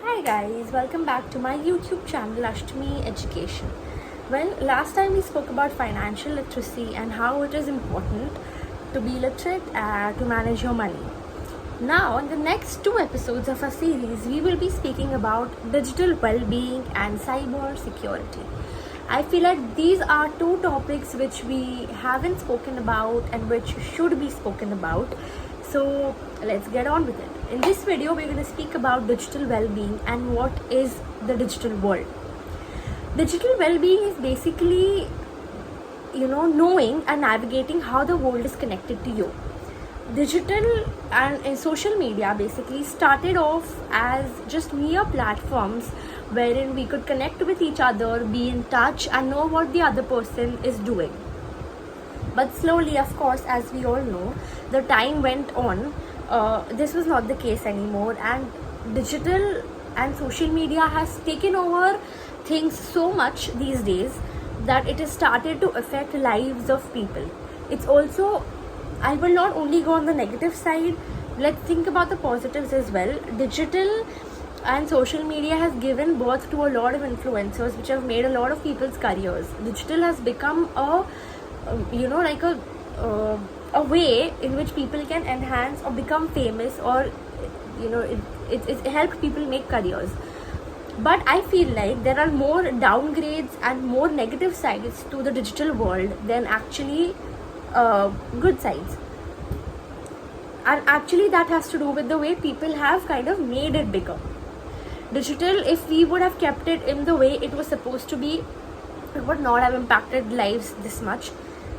Hi guys, welcome back to my YouTube channel Ashtami Education. Well, last time we spoke about financial literacy and how it is important to be literate to manage your money. Now, in the next two episodes of our series, we will be speaking about digital well-being and cyber security. I feel like these are two topics which we haven't spoken about and which should be spoken about. So let's get on with it. In this video, we're going to speak about digital well-being and what is the digital world. Digital well-being is basically, knowing and navigating how the world is connected to you. Digital and social media basically started off as just mere platforms wherein we could connect with each other, be in touch, and know what the other person is doing. But slowly, of course, as we all know, the time went on. This was not the case anymore, and digital and social media has taken over things so much these days that it has started to affect lives of people. It's also, I will not only go on the negative side, let's think about the positives as well. Digital and social media has given birth to a lot of influencers which have made a lot of people's careers. Digital has become a way in which people can enhance or become famous, or it helped people make careers. But I feel like there are more downgrades and more negative sides to the digital world than actually good sides. And actually that has to do with the way people have kind of made it bigger. Digital, if we would have kept it in the way it was supposed to be, it would not have impacted lives this much.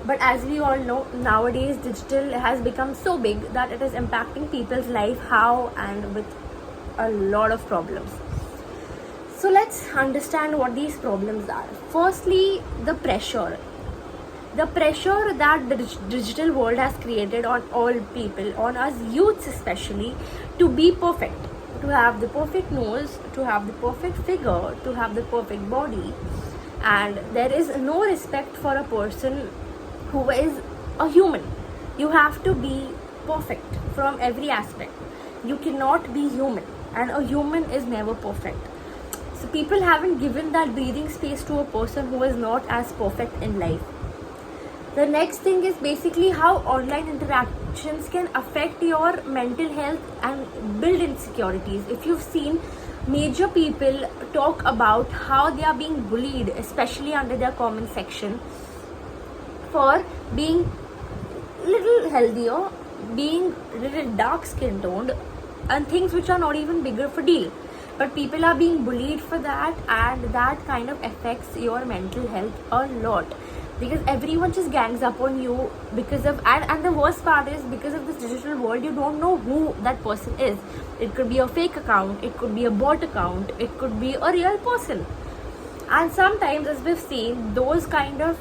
But as we all know, nowadays digital has become so big that it is impacting people's life how and with a lot of problems. So let's understand what these problems are. Firstly, the pressure that the digital world has created on all people, on us youths especially, to be perfect, to have the perfect nose, to have the perfect figure, to have the perfect body. And there is no respect for a person who is a human. You have to be perfect from every aspect. You cannot be human, and a human is never perfect. So people haven't given that breathing space to a person who is not as perfect in life. The next thing is basically how online interactions can affect your mental health and build insecurities. If you've seen, major people talk about how they are being bullied, especially under their comment section, for being little healthier, being little dark skin toned, and things which are not even bigger for deal. But people are being bullied for that, and that kind of affects your mental health a lot, because everyone just gangs up on you because of, and the worst part is, because of this digital world, you don't know who that person is. It could be a fake account, it could be a bot account, it could be a real person. And sometimes, as we've seen, those kind of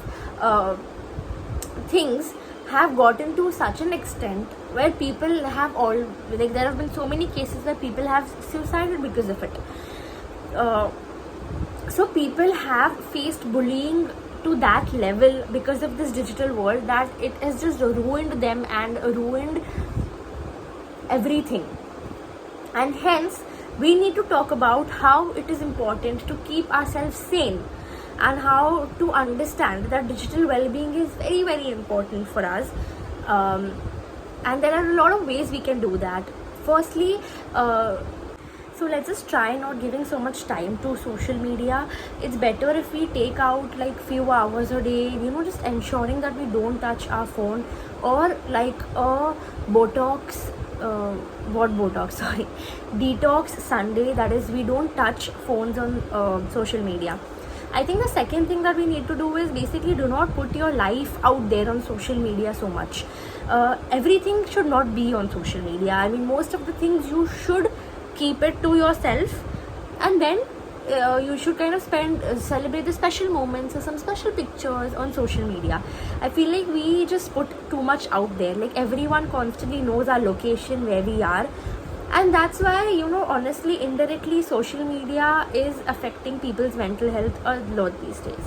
things have gotten to such an extent where people have there have been so many cases where people have suicided because of it. So people have faced bullying to that level because of this digital world, that it has just ruined them and ruined everything. And hence we need to talk about how it is important to keep ourselves sane, and how to understand that digital well-being is very, very important for us. And there are a lot of ways we can do that. Firstly, so let's just try not giving so much time to social media. It's better if we take out like few hours a day, just ensuring that we don't touch our phone, or like a detox Sunday, that is, we don't touch phones on social media. I think the second thing that we need to do is basically do not put your life out there on social media so much. Everything should not be on social media. I mean, most of the things you should keep it to yourself, and then you should kind of celebrate the special moments or some special pictures on social media. I feel like we just put too much out there. Like, everyone constantly knows our location, where we are. And that's why, honestly, indirectly, social media is affecting people's mental health a lot these days.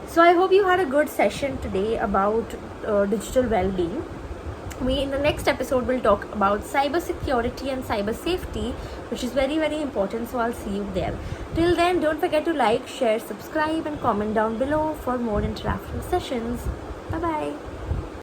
So I hope you had a good session today about digital well-being. We in the next episode will talk about cyber security and cyber safety, which is very, very important. So I'll see you there. Till then, don't forget to like, share, subscribe, and comment down below for more interactive sessions. Bye bye.